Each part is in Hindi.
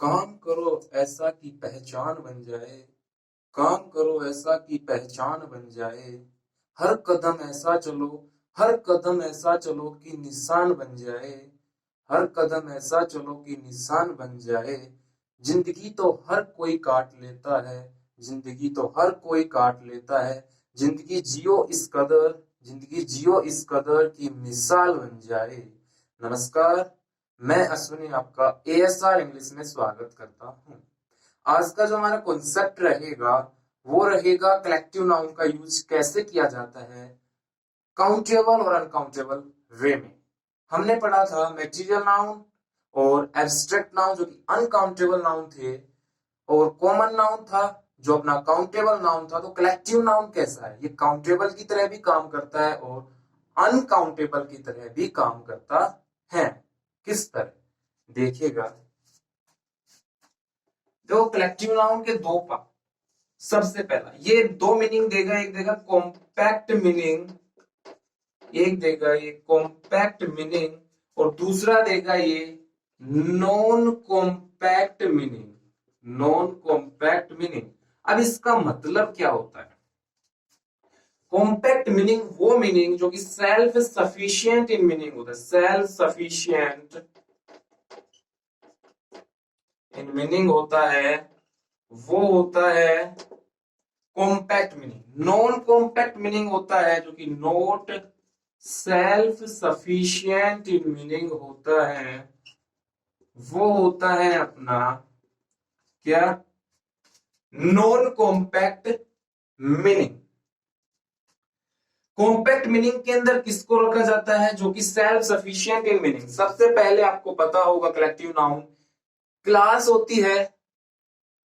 काम करो ऐसा कि पहचान बन जाए। काम करो ऐसा कि पहचान बन जाए। हर कदम ऐसा चलो, हर कदम ऐसा चलो कि निशान बन जाए। हर कदम ऐसा चलो कि निशान बन जाए। जिंदगी तो हर कोई काट लेता है। जिंदगी तो हर कोई काट लेता है। जिंदगी जियो इस कदर, जिंदगी जियो इस कदर की मिसाल बन जाए। नमस्कार, मैं अश्विनी आपका एएसआर इंग्लिश में स्वागत करता हूँ। आज का जो हमारा कॉन्सेप्ट रहेगा वो रहेगा कलेक्टिव नाउन का यूज कैसे किया जाता है काउंटेबल और अनकाउंटेबल वे में। हमने पढ़ा था मैटेरियल नाउन और एब्स्ट्रैक्ट नाउन जो कि अनकाउंटेबल नाउन थे, और कॉमन नाउन था जो अपना काउंटेबल नाउन था। तो कलेक्टिव नाउन कैसा है, ये काउंटेबल की तरह भी काम करता है और अनकाउंटेबल की तरह भी काम करता है। किस तरह देखिएगा, जो कलेक्टिव नाउन के दो पार्ट, सबसे पहला ये दो मीनिंग देगा, एक देगा कॉम्पैक्ट मीनिंग, एक देगा ये कॉम्पैक्ट मीनिंग, और दूसरा देगा ये non compact meaning. Non compact meaning, अब इसका मतलब क्या होता है? कॉम्पैक्ट मीनिंग वो मीनिंग जो कि सेल्फ सफिशिएंट इन मीनिंग होता है। सेल्फ सफिशिएंट इन मीनिंग होता है, वो होता है compact meaning. Non compact meaning होता है जो कि note self sufficient in meaning होता है, वो होता है अपना क्या, non compact meaning. Compact meaning के अंदर किसको रखा जाता है? जो कि सेल्फ सफिशिएंट इन मीनिंग। सबसे पहले आपको पता होगा कलेक्टिव नाउन क्लास होती है।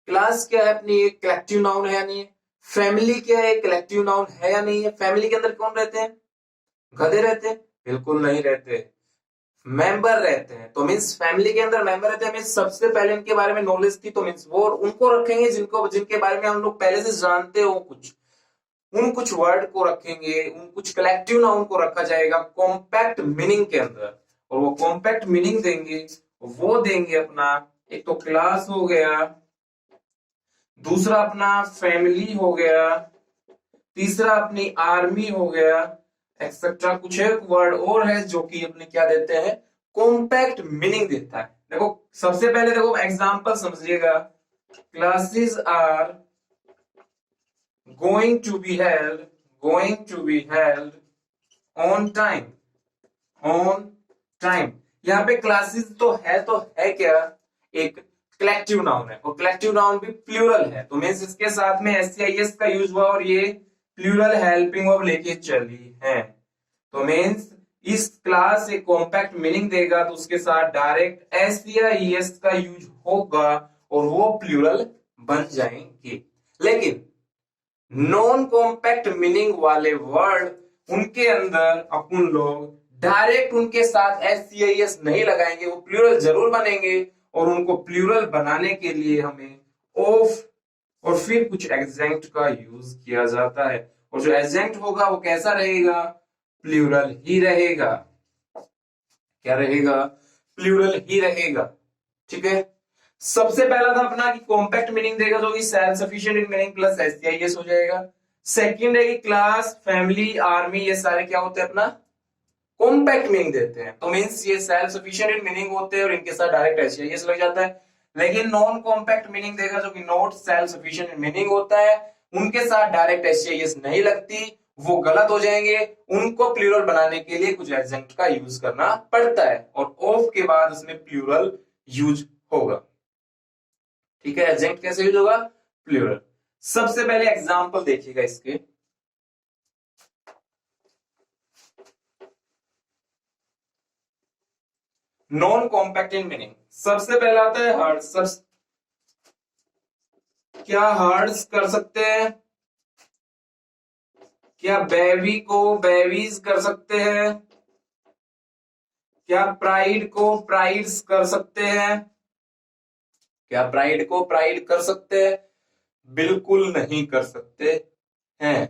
क्लास क्या है अपनी, एक कलेक्टिव नाउन है या नहीं? फैमिली क्या है, कलेक्टिव नाउन है या नहीं है? फैमिली के अंदर कौन रहते हैं? गधे रहते हैं? बिल्कुल नहीं रहते, मेंबर रहते हैं। तो मींस फैमिली के अंदर मेंबर रहते हैं, मींस सबसे पहले इनके बारे में नॉलेज थी, तो मींस वो उनको रखेंगे जिनको जिनके बारे में हम लोग पहले से जानते हो। कुछ उन कुछ वर्ड को रखेंगे, उन कुछ कलेक्टिव नाउन को रखा जाएगा कॉम्पैक्ट मीनिंग के अंदर, और वो कॉम्पैक्ट मीनिंग देंगे। वो देंगे अपना, एक तो क्लास हो गया, दूसरा अपना फैमिली हो गया, तीसरा अपनी आर्मी हो गया, एक्सेट्रा। कुछ एक वर्ड और है जो कि अपने क्या देते हैं, कॉम्पैक्ट मीनिंग देता है। देखो सबसे पहले देखो एग्जांपल समझिएगा, classes are going to be held, going to be held on time, on time. यहाँ पे क्लासेस तो है क्या, एक कलेक्टिव नाउन है, और कलेक्टिव नाउन भी प्लूरल है, तो मीन्स इसके साथ में एस का यूज हुआ और ये प्लूरल हेल्पिंग वर्ब लेके चली है। तो मीन्स इस क्लास एक कॉम्पैक्ट मीनिंग देगा तो उसके साथ डायरेक्ट एस या ईएस का यूज होगा और वो प्लूरल बन जाएंगे। लेकिन नॉन कॉम्पैक्ट मीनिंग वाले वर्ड, उनके अंदर अपन लोग डायरेक्ट उनके साथ एस नहीं लगाएंगे, वो प्लूरल जरूर बनेंगे, और उनको प्लूरल बनाने के लिए हमें ऑफ और फिर कुछ एग्जेंक्ट का यूज किया जाता है। और जो एग्जेंक्ट होगा वो कैसा रहेगा, प्लूरल ही रहेगा। क्या रहेगा? प्लूरल ही रहेगा। ठीक है, सबसे पहला था अपना कि कॉम्पैक्ट मीनिंग देगा जो कि self sufficient in meaning plus S हो जाएगा। सेकंड है कि क्लास, फैमिली, आर्मी, ये सारे क्या होते हैं अपना कॉम्पैक्ट मीनिंग देते हैं, तो मींस ये सेल्फ सफिशिएंट इन मीनिंग होते हैं और इनके साथ डायरेक्ट एस लग जाता है। लेकिन नॉन कॉम्पैक्ट मीनिंग देगा जो कि not self sufficient in meaning होता है, उनके साथ डायरेक्ट एस नहीं लगती, वो गलत हो जाएंगे, उनको प्लूरल बनाने के लिए कुछ एडजेक्ट का यूज करना पड़ता है, और ऑफ के बाद उसमें प्लूरल यूज होगा। ठीक है, एडजेक्ट कैसे यूज होगा, प्लूरल। सबसे पहले एग्जांपल देखिएगा इसके, नॉन कॉम्पैक्ट इन मीनिंग। सबसे पहला आता है हर्ट्स। क्या हर्ट्स कर सकते हैं? क्या बेबी को बेबीज कर सकते हैं? क्या प्राइड को प्राइड्स कर सकते हैं? क्या प्राइड को प्राइड कर सकते हैं? बिल्कुल नहीं कर सकते हैं।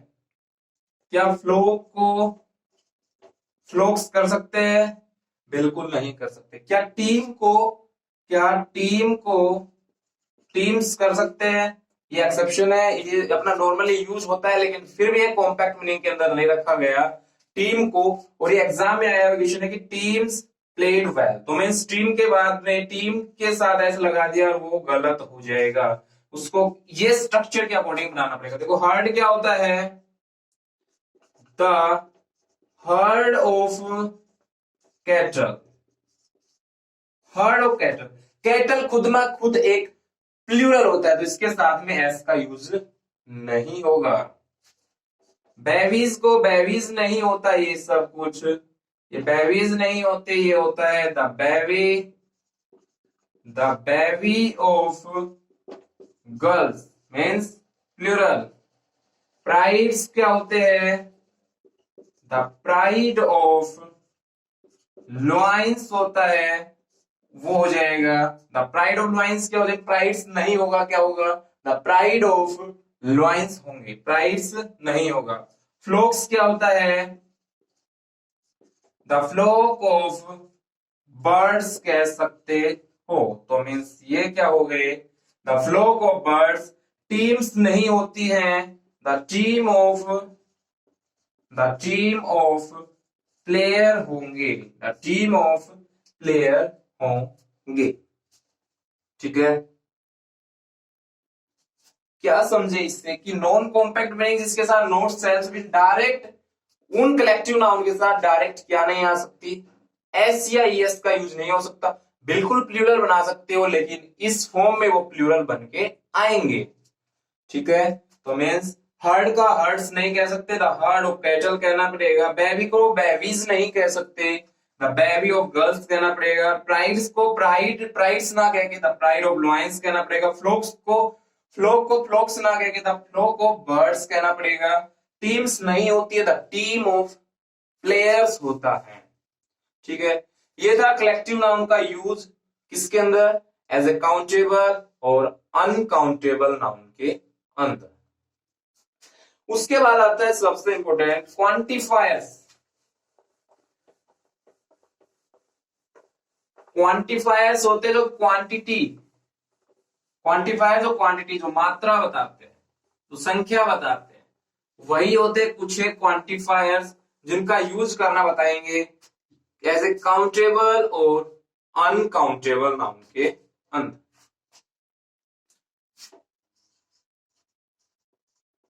क्या फ्लोक को फ्लोक्स कर सकते हैं? बिल्कुल नहीं कर सकते। क्या टीम को क्या टीम को टीम्स कर सकते हैं? ये एक्सेप्शन है, ये अपना नॉर्मली यूज होता है, लेकिन फिर भी एक कॉम्पैक्ट मीनिंग के अंदर नहीं रखा गया टीम को। और ये एग्जाम में आया क्वेश्चन है कि टीम्स प्लेड वेल, तो मीन्स टीम के बाद में टीम के साथ ऐसे लगा दिया और वो गलत हो जाएगा। उसको ये स्ट्रक्चर के अकॉर्डिंग बनाना पड़ेगा। देखो हर्ड क्या होता है? The heard of cattle, heard of cattle. Cattle खुद में खुद एक प्लूरल होता है, तो इसके साथ में एस का यूज नहीं होगा। बेबीज को बेबीज नहीं होता ये सब कुछ, ये बेबीज नहीं होते, ये होता है the baby of girls means plural. Prides क्या होते हैं? द प्राइड ऑफ लॉइंस होता है, वो हो जाएगा द प्राइड ऑफ लॉइंस। क्या हो जाएगा? प्राइड्स नहीं होगा, क्या होगा? द प्राइड ऑफ लॉइंस होंगे, प्राइड्स नहीं होगा। फ्लोक्स क्या होता है? द फ्लोक ऑफ बर्ड्स कह सकते हो, तो मीन्स ये क्या हो गए? The fluke of birds. Teams नहीं होती हैं, द टीम ऑफ प्लेयर होंगे, द टीम ऑफ प्लेयर होंगे। ठीक है, क्या समझे इससे कि नॉन कॉम्पैक्ट मीनिंग जिसके साथ नॉट सेल्स भी डायरेक्ट उन कलेक्टिव नाउन के साथ डायरेक्ट क्या नहीं आ सकती? एस या ईएस का यूज नहीं हो सकता। बिल्कुल प्लूरल बना सकते हो, लेकिन इस फॉर्म में वो प्लूरल बन के आएंगे। ठीक है, तो मीन्स हर्ड का हर्ड्स नहीं कह सकते, द हर्ड ऑफ कैटल कहना पड़ेगा। बेबी को बेबीज नहीं कह सकते, द बेबी ऑफ गर्ल्स कहना पड़ेगा। प्राइड्स को प्राइड्स ना कह के द प्राइड ऑफ लॉयंस कहना पड़ेगा। फ्लोक को फ्लोक्स ना कह के द फ्लोक ऑफ बर्ड्स कहना पड़ेगा। टीम्स नहीं होती है, द टीम ऑफ प्लेयर्स होता है। ठीक है, ये था कलेक्टिव नाउन का यूज किसके अंदर? एज ए काउंटेबल और अनकाउंटेबल नाउन के अंदर। उसके बाद आता है सबसे इंपॉर्टेंट क्वांटिफायर्स। क्वांटिफायर्स होते जो क्वांटिटी, क्वांटिफायर जो क्वांटिटी जो मात्रा बताते हैं, जो संख्या बताते हैं, वही होते कुछ एक क्वांटिफायर्स जिनका यूज करना बताएंगे एज ए काउंटेबल और अनकाउंटेबल नाउन के अंदर।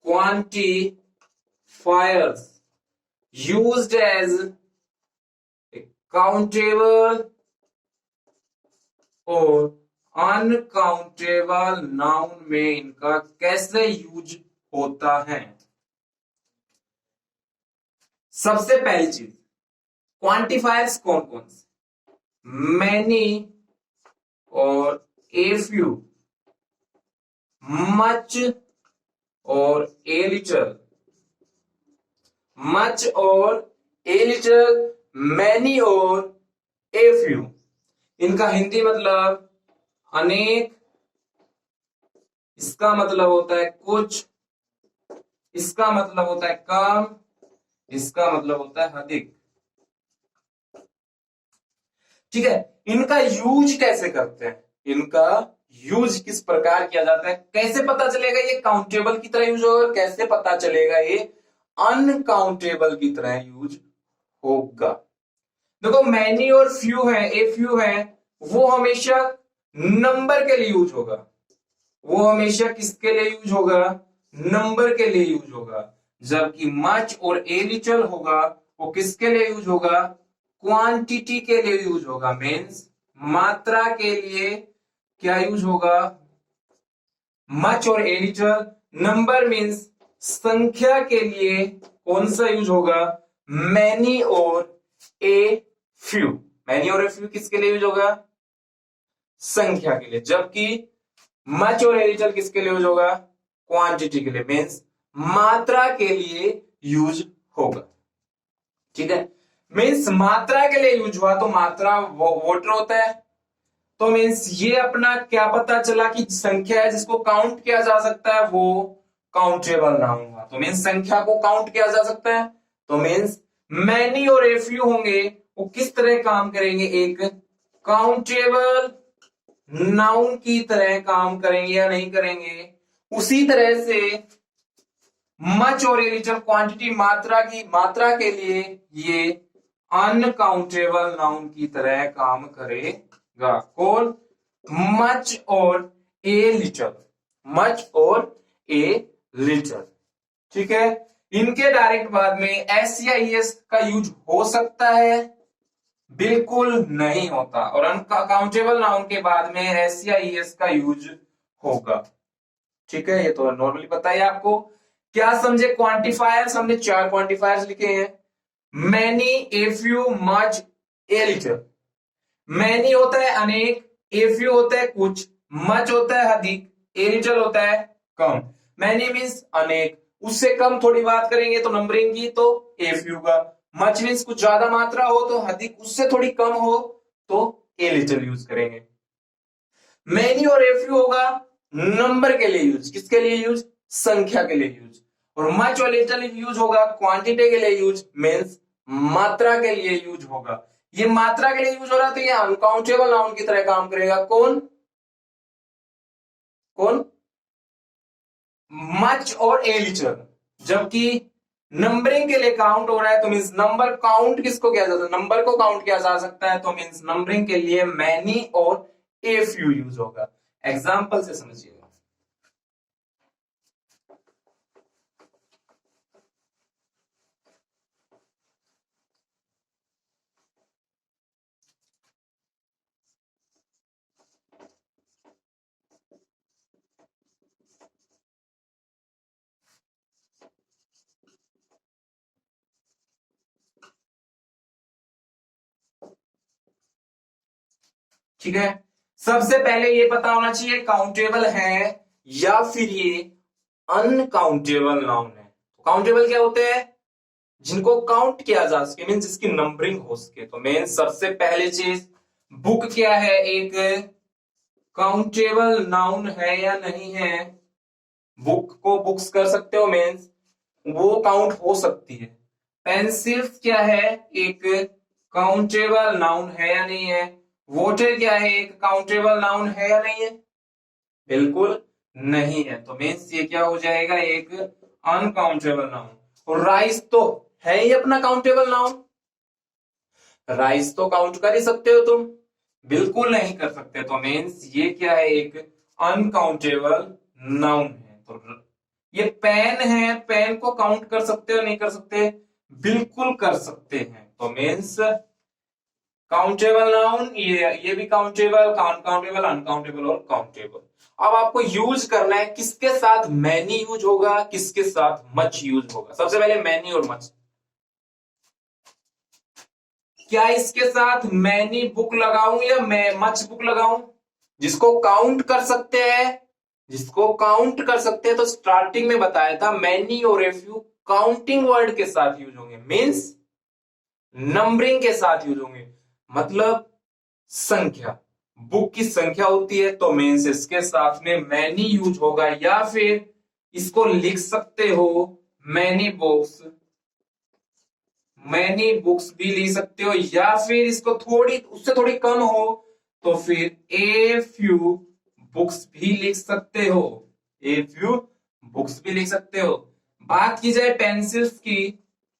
Quantifiers used as a countable और अनकाउंटेबल नाउन में इनका कैसे यूज होता है? सबसे पहली चीज, क्वांटिफायर्स कौन कौन से? मैनी और ए फ्यू, मच और ए लिटल, मच और ए लिटल, मैनी और ए फ्यू। इनका हिंदी मतलब अनेक, इसका मतलब होता है कुछ, इसका मतलब होता है कम, इसका मतलब होता है अधिक। ठीक है, इनका यूज कैसे करते हैं? इनका यूज किस प्रकार किया जाता है? कैसे पता चलेगा ये काउंटेबल की तरह यूज होगा? कैसे पता चलेगा ये अनकाउंटेबल की तरह यूज होगा? देखो मैनी और फ्यू है, ए फ्यू है, वो हमेशा नंबर के लिए यूज होगा। वो हमेशा किसके लिए यूज होगा? नंबर के लिए यूज होगा। जबकि मच और ए लिटल होगा, वो किसके लिए यूज होगा? क्वांटिटी के लिए यूज होगा। मीन्स मात्रा के लिए क्या यूज होगा? मच और ए लिटल। नंबर मीन्स संख्या के लिए कौन सा यूज होगा? मैनी और ए फ्यू। मैनी और ए फ्यू किसके लिए यूज होगा? संख्या के लिए। जबकि मच और ए लिटल किसके लिए यूज होगा? क्वांटिटी के लिए, मीन्स मात्रा के लिए यूज होगा। ठीक है, मीन्स मात्रा के लिए यूज हुआ तो मात्रा वोटर होता है। तो मीन्स ये अपना क्या पता चला कि संख्या है जिसको काउंट किया जा सकता है, वो काउंटेबल नाउन हुआ। तो मीन्स संख्या को काउंट किया जा सकता है। तो मीन्स मैनी और ए फ्यू होंगे, वो किस तरह काम करेंगे? एक काउंटेबल नाउन की तरह काम करेंगे या नहीं करेंगे। उसी तरह से मच और ए लिटिल क्वांटिटी मात्रा के लिए ये अनकाउंटेबल नाउन की तरह काम करेगा। कौन? मच और ए लिटिल, मच और ए लिटिल। ठीक है, इनके डायरेक्ट बाद में एस या ईएस का यूज हो सकता है? बिल्कुल नहीं होता। और अनकाउंटेबल नाउन के बाद में एस या ईएस का यूज होगा। ठीक है, ये तो नॉर्मली पता है आपको। क्या समझे? क्वांटिफायर्स हमने 4 क्वांटिफायर्स लिखे हैं। Many, a few, much, a little. Many होता है अनेक, ए फ्यू होता है कुछ, मच होता है अधिक, ए लिटिल होता है कम। मैनी मीन्स अनेक, उससे कम थोड़ी बात करेंगे तो नंबरिंग की तो ए फ्यू का। मच मीन्स कुछ ज्यादा मात्रा हो तो अधिक, उससे थोड़ी कम हो तो ए लिटिल यूज करेंगे। मैनी और ए फ्यू होगा नंबर के लिए यूज। किसके लिए यूज? संख्या के लिए यूज। और मच और लिटिल यूज होगा क्वांटिटी के लिए यूज, मीन्स मात्रा के लिए यूज होगा। ये मात्रा के लिए यूज हो रहा है तो ये अनकाउंटेबल नाउन की तरह काम करेगा। कौन? कौन? मच और ए लिटिल। जबकि नंबरिंग के लिए काउंट हो रहा है तो मीन्स नंबर काउंट किसको किया जाता है? नंबर को काउंट किया जा सकता है तो मीन्स नंबरिंग के लिए मैनी और ए फ्यू यूज होगा। एग्जाम्पल से समझिएगा। ठीक है, सबसे पहले ये पता होना चाहिए काउंटेबल है या फिर ये अनकाउंटेबल नाउन है। काउंटेबल क्या होते हैं? जिनको काउंट किया जा सके, मीन जिसकी नंबरिंग हो सके। तो मेन सबसे पहले चीज, बुक क्या है? एक काउंटेबल नाउन है या नहीं है? बुक को बुक्स कर सकते हो, मीन्स वो काउंट हो सकती है। पेंसिल क्या है? एक काउंटेबल नाउन है या नहीं है? वोटर क्या है? एक काउंटेबल नाउन है या नहीं है? बिल्कुल नहीं है। तो मीन्स ये क्या हो जाएगा? एक अनकाउंटेबल नाउन। और राइस तो है ही अपना काउंटेबल नाउन। राइस तो काउंट कर ही सकते हो तुम? बिल्कुल नहीं कर सकते। तो मीन्स ये क्या है? एक अनकाउंटेबल नाउन है। तो ये पेन है, पेन को काउंट कर सकते हो? नहीं कर सकते? बिल्कुल कर सकते हैं। तो मीन्स काउंटेबल नाउन, ये भी काउंटेबल, अनकाउंटेबल, अनकाउंटेबल और काउंटेबल। अब आपको यूज करना है किसके साथ मैनी यूज होगा, किसके साथ मच यूज होगा। सबसे पहले मैनी और मच। क्या इसके साथ मैनी बुक लगाऊं या मैं मच बुक लगाऊं? जिसको काउंट कर सकते हैं, जिसको काउंट कर सकते हैं तो स्टार्टिंग में बताया था मैनी और ए फ्यू काउंटिंग वर्ड के साथ यूज होंगे, मीन्स नंबरिंग के साथ यूज होंगे। मतलब संख्या, बुक की संख्या होती है तो मीन्स इसके साथ में मैनी यूज होगा। या फिर इसको लिख सकते हो मैनी बुक्स, मैनी बुक्स भी लिख सकते हो। या फिर इसको थोड़ी उससे थोड़ी कम हो तो फिर ए फ्यू बुक्स भी लिख सकते हो, ए फ्यू बुक्स भी लिख सकते हो। बात की जाए पेंसिल्स की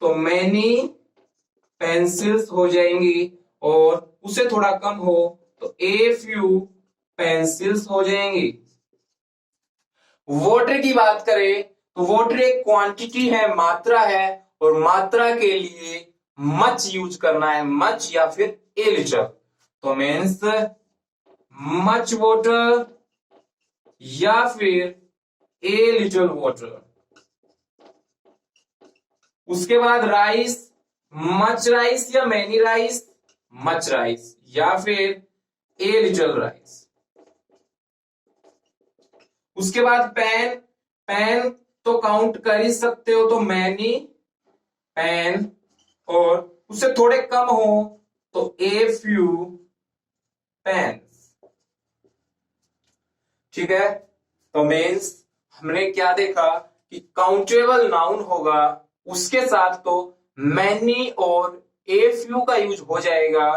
तो मैनी पेंसिल्स हो जाएंगी, और उससे थोड़ा कम हो तो ए फ्यू पेंसिल्स हो जाएंगी। वाटर की बात करें तो वाटर एक क्वांटिटी है, मात्रा है, और मात्रा के लिए मच यूज करना है, मच या फिर ए लिटर। तो मीन्स मच वाटर या फिर ए लिटर वाटर। उसके बाद राइस, मच राइस या मैनी राइस, मच राइस या फिर ए लिटिल राइस। उसके बाद पेन, पेन तो काउंट कर ही सकते हो तो मैनी पेन, और उससे थोड़े कम हो तो ए फ्यू पेन्स। ठीक है, तो मीन्स हमने क्या देखा कि काउंटेबल नाउन होगा उसके साथ तो मैनी और ए फ्यू का यूज हो जाएगा।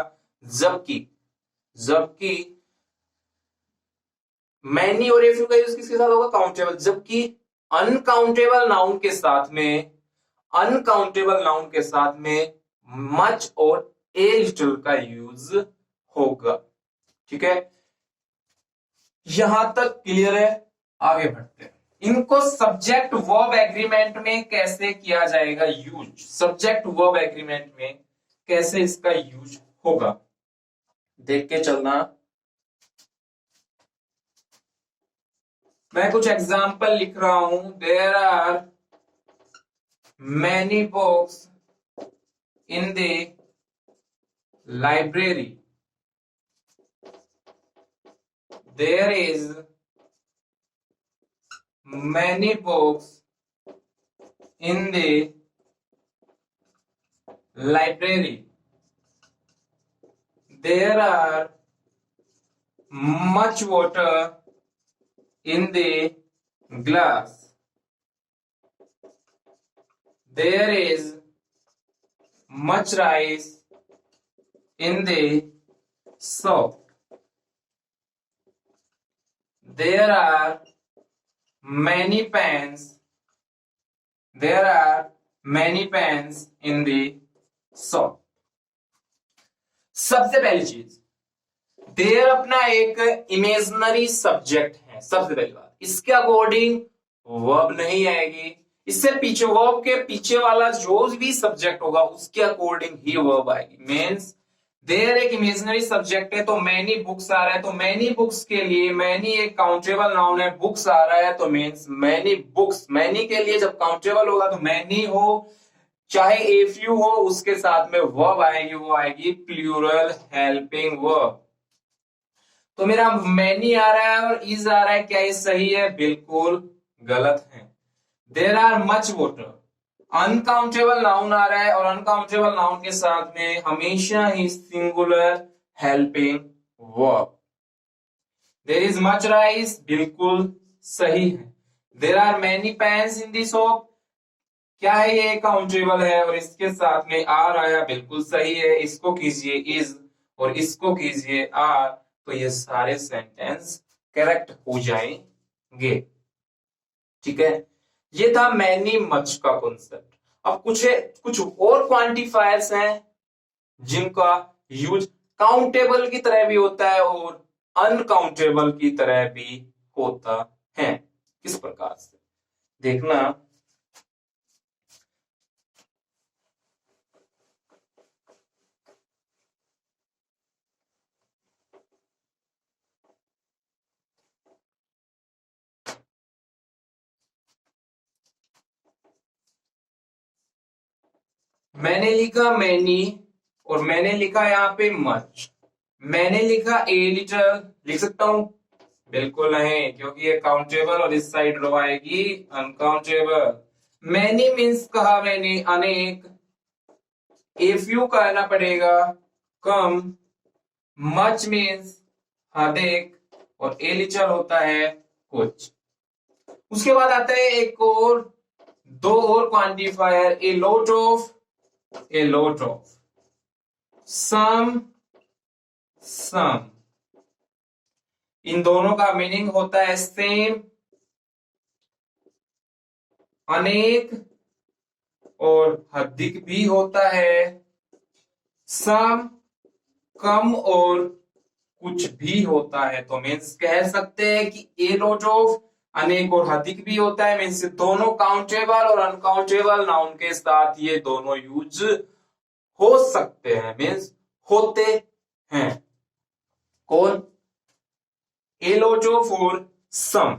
जबकि जबकि मैनी और ए फ्यू का यूज किसके साथ होगा, काउंटेबल, जबकि अनकाउंटेबल नाउन के साथ में, अनकाउंटेबल नाउन के साथ में मच और ए लिटिल का यूज होगा। ठीक है, यहां तक क्लियर है। आगे बढ़ते हैं, इनको सब्जेक्ट वर्ब एग्रीमेंट में कैसे किया जाएगा यूज, सब्जेक्ट वर्ब एग्रीमेंट में कैसे इसका यूज होगा, देख के चलना। मैं कुछ एग्जाम्पल लिख रहा हूं। There are many books in the library, there is many books in the library, there are much water in the glass, there is much rice in the soup, there are many pens, there are many pens in the shop। सबसे पहली चीज, देयर अपना एक इमेजनरी सब्जेक्ट है। सबसे पहली बात, इसके अकॉर्डिंग वर्ब नहीं आएगी, इससे पीछे वर्ब के पीछे वाला जो भी सब्जेक्ट होगा उसके अकॉर्डिंग ही वर्ब आएगी। मीन्स देयर एक इमेजिनरी सब्जेक्ट है तो मैनी बुक्स आ रहा है, तो मैनी बुक्स के लिए मैनी एक काउंटेबल नाउन है, बुक्स आ रहा है तो मीन्स मैनी बुक्स। मैनी के लिए जब काउंटेबल होगा तो मैनी हो चाहे ए फ्यू हो, उसके साथ में वर्ब आएगी, वो आएगी प्लूरल हेल्पिंग वर्ब। तो मेरा मैनी आ रहा है और इज आ रहा है, क्या ये सही है? बिल्कुल गलत है। There are much water, uncountable noun आ रहा है और अनकाउंटेबल नाउन के साथ में हमेशा ही singular helping verb. There is much rice, बिल्कुल सही है। There are many pens in the shop, क्या है ये? काउंटेबल है और इसके साथ में आर आया, बिल्कुल सही है। इसको कीजिए इज और इसको कीजिए आर, तो ये सारे सेंटेंस करेक्ट हो जाएंगे। ठीक है, ये था मैनी मच का कॉन्सेप्ट। अब कुछ और क्वांटिफायर्स हैं जिनका यूज काउंटेबल की तरह भी होता है और अनकाउंटेबल की तरह भी होता है। किस प्रकार से देखना, मैंने लिखा मैनी और मैंने लिखा यहाँ पे मच। मैंने लिखा ए लिटिल, लिख सकता हूं? बिल्कुल नहीं, क्योंकि ये काउंटेबल और इस साइड रो आएगी अनकाउंटेबल। मैनी मीन्स कहा मैंने अनेक, ए फ्यू कहना पड़ेगा कम, मच मीन्स अधिक और ए लिटिल होता है कुछ। उसके बाद आता है एक और, दो और quantifier, A lot of, a lot of, some, some। इन दोनों का मीनिंग होता है सेम, अनेक और अधिक भी होता है। सम कम और कुछ भी होता है, तो मीन्स कह सकते हैं कि ए लॉट ऑफ अनेक और अधिक भी होता है। मीन्स दोनों काउंटेबल और अनकाउंटेबल नाउन के साथ ये दोनों यूज हो सकते हैं, मीन्स होते हैं। कौन? ए लॉट ऑफ और सम।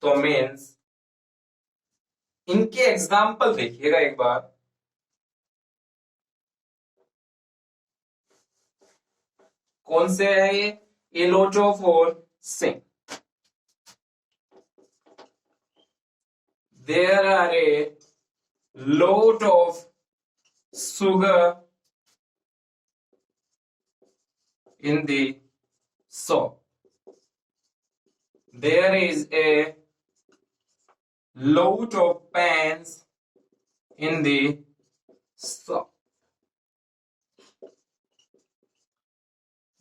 तो मीन्स इनके एग्जाम्पल देखिएगा एक बार। कौन से है ये? ए लॉट ऑफ और सिंग। There are a lot of sugar in the soup. There is a lot of pans in the soup.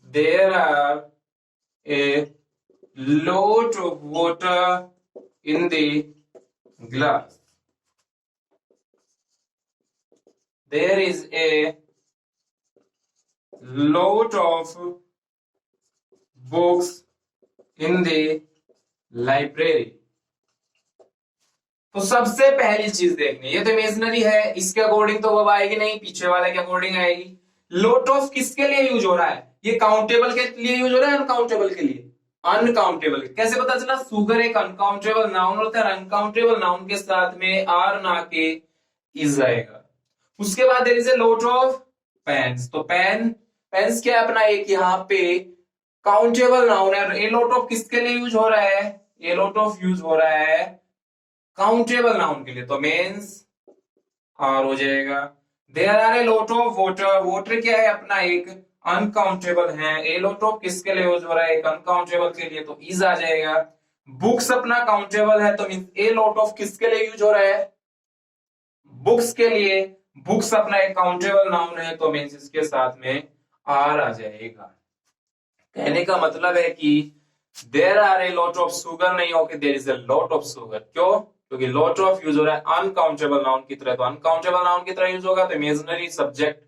there are a lot of water in the glass. There is a lot of books in the library. तो सबसे पहली चीज देखनी, ये तो इमेजिनरी है, इसके अकॉर्डिंग तो वो आएगी नहीं, पीछे वाले के अकॉर्डिंग आएगी। लोट ऑफ किसके लिए यूज हो रहा है? ये काउंटेबल के लिए यूज हो रहा है, अनकाउंटेबल के लिए? अनकाउंटेबल। कैसे पता चला? सुगर एक अनकाउंटेबल नाउन होता है, अनकाउंटेबल नाउन के साथ में आर ना के इज आएगा। उसके बाद there is a lot of pens. तो पेन्स क्या है अपना? एक यहाँ पे काउंटेबल नाउन है। ए लोट ऑफ किसके लिए यूज हो रहा है? ए लोट ऑफ यूज हो रहा है काउंटेबल नाउन के लिए, तो मीन्स आर हो जाएगा। There are a lot of water. Water क्या है अपना? एक अनकाउंटेबल है। ए लोट ऑफ किसके लिए यूज हो रहा है? एक अनकाउंटेबल के लिए, तो इज आ जाएगा। बुक्स अपना काउंटेबल है, तो मीन्स ए लोट ऑफ किसके लिए यूज हो रहा है? बुक्स के लिए। बुक्स अपना एक काउंटेबल नाउन है, तो मीन्स इसके साथ में आर आ जाएगा। कहने का मतलब है कि there are a lot of sugar नहीं हो कि there is a lot of sugar. क्यों? क्योंकि लॉट ऑफ यूज हो रहा है अनकाउंटेबल नाउन की तरह, तो अनकाउंटेबल नाउन की तरह यूज होगा तो इमेजिनरी सब्जेक्ट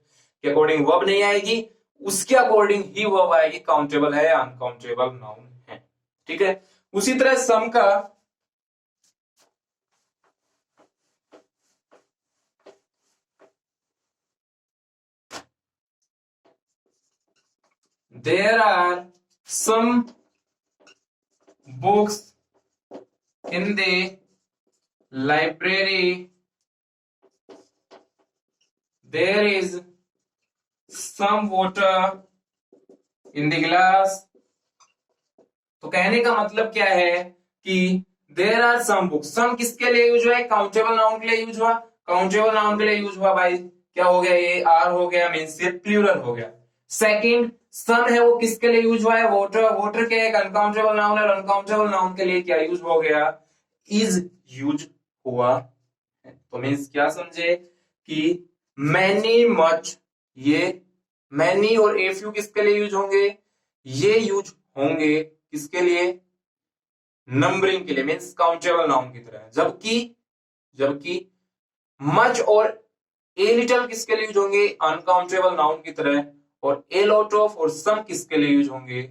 के अकॉर्डिंग वर्ब नहीं आएगी, उसके अकॉर्डिंग ही वर्ब आएगी, काउंटेबल है या अनकाउंटेबल नाउन है। ठीक है। उसी तरह सम का there are some books in the library. There is some water in the glass. तो कहने का मतलब क्या है कि there are some books. some किसके लिए यूज हुआ है? काउंटेबल नाउन के लिए यूज हुआ। काउंटेबल नाउन के लिए यूज हुआ भाई, क्या हो गया? ये आर हो गया, मीन्स ये प्लूरल हो गया। सेकंड, सम है वो किसके लिए यूज हुआ है? वाटर। वाटर के एक अनकाउंटेबल नाउन है, अनकाउंटेबल नाउन के लिए क्या यूज हो गया? इज यूज हुआ। तो मीन्स क्या समझे कि मैनी, मच, ये मैनी और एफ यू किसके लिए यूज होंगे? ये यूज होंगे किसके लिए? नंबरिंग के लिए, मीन्स काउंटेबल नाउन की तरह। जबकि मच और ए लिटल किसके लिए यूज होंगे? अनकाउंटेबल नाउन की तरह। और ए लॉट ऑफ और सम किसके लिए यूज होंगे?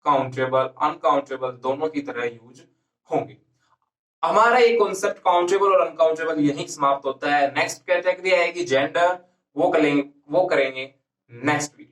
काउंटेबल, अनकाउंटेबल दोनों की तरह यूज होंगे। हमारा ये कॉन्सेप्ट काउंटेबल और अनकाउंटेबल यहीं समाप्त होता है। नेक्स्ट कैटेगरी आएगी जेंडर, वो करेंगे नेक्स्ट वीडियो।